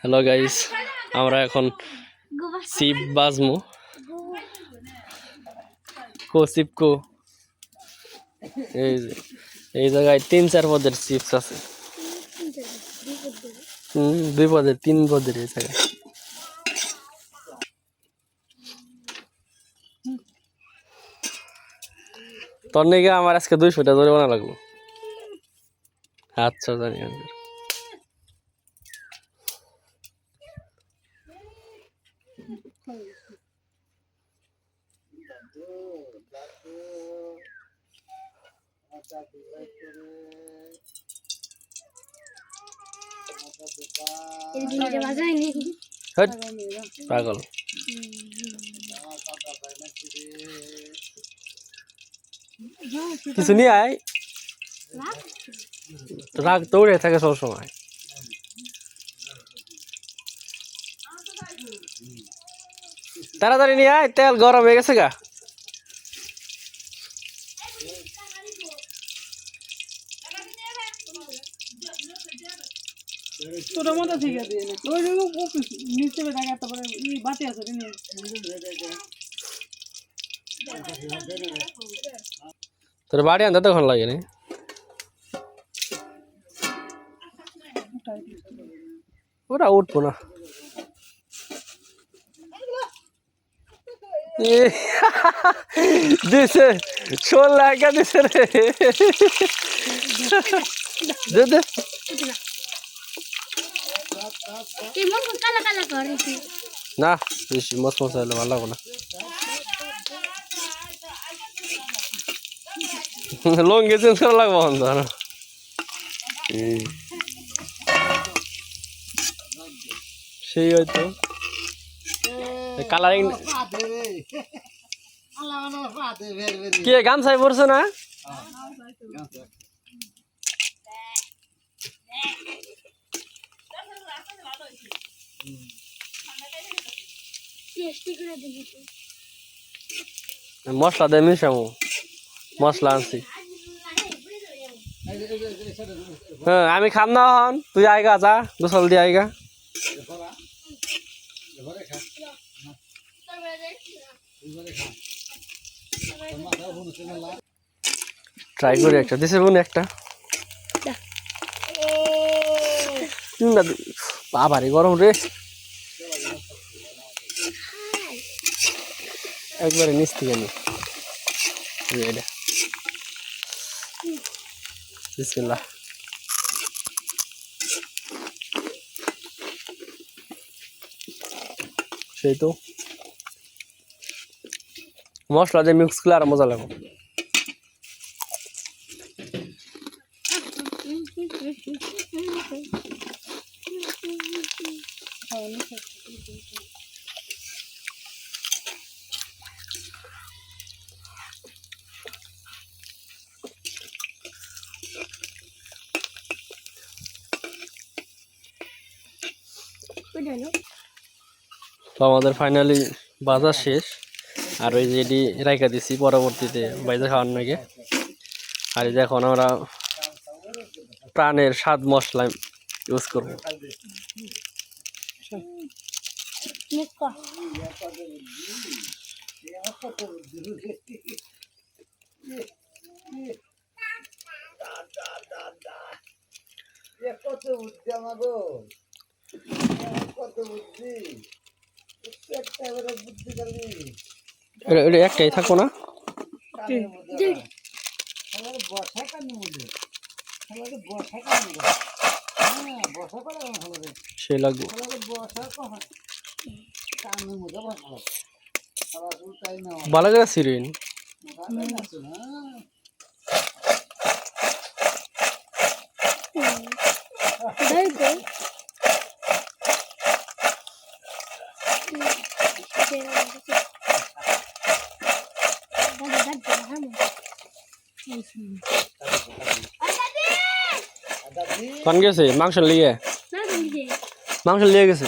Hello guys, আমরা এখন sheep বাজমু। সিপকো এই জায়গায় 3-4 পদের চিপস আছে। 2 পদের 3 পদের এই জায়গায়। তোর নাকি আমার আজকে 200 টাকা জরিমানা লাগলো। আচ্ছা জানি আমি। পাগল কিছু নিয়ে আয়, রাগ দৌড়ে থাকে সব সময়। তাড়াতাড়ি নিয়ে আয়, তেল গরম হয়ে গেছে গা। ছোট মতো ঠিক আছে ওই নিচে দেখা তারপরে বাতি আছে তোর বাড়ি আনতে তখন লাগে নি, ওরা উঠবো না। দিছে 16 টাকা দিছে রে। দে দে না, বেশি মশমশা হলে ভালো লাগবে না। লঙ্গি চেঞ্জ করা লাগবো ধর। সেই হয়তো কালারিং কে গামছাই পড়ছে না। মশলা দিয়ে মিশামু, মশলা আনছি। হ্যাঁ আমি খাম না, হন তুই আইগা যা, গোসল দিয়ে আইগা। ট্রাই করি একটা, দিছে বোন একটা। বাবারে গরম রে, একবারে নিচ থেকে নি। বিসমিল্লাহ। সেই তো মশলা দিয়ে মিক্স করলে আর মজা লাগে। তো আমাদের ফাইনালি বাজার শেষ, আর ওই যেটি রাইখা দিছি পরবর্তীতে বাইরে খাওয়ার নাকি। আর এই যে এখন আমরা প্রাণের স্বাদ মশলা ইউজ করবো। কত বুদ্ধি আমাগো, কত বুদ্ধি, বুদ্ধি করবি এটা একটাই থাকবো না, বসা কান্নি মধ্যে বসা কান্নি বসা করে সে লাগবো। বসা কান্নির মধ্যে বসা ভালো করে সিরিন কোন গেছে মাংস লিয়ে, মাংস লিয়ে গেছে।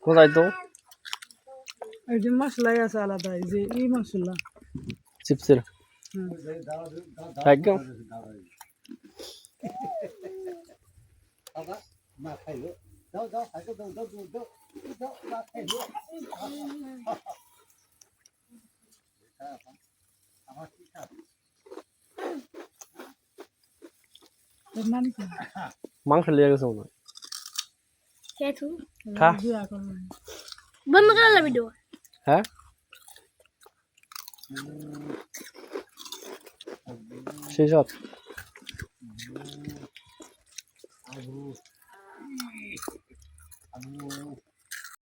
কোথায় তো এই যে মশলাই আছে আলাদা এই যে এই মশলা চিপসের একদম বাবা মা খাইলো দাও দাও খাইলো দাও দাও দাও দাও দাও মা খাইলো আমার কি খাবে এর মানে কি মাংস লিয়ে গেছে মনে হয় क्या तू খা বিয়া করবো बंद कर ला वीडियो হ্যাঁ শেষ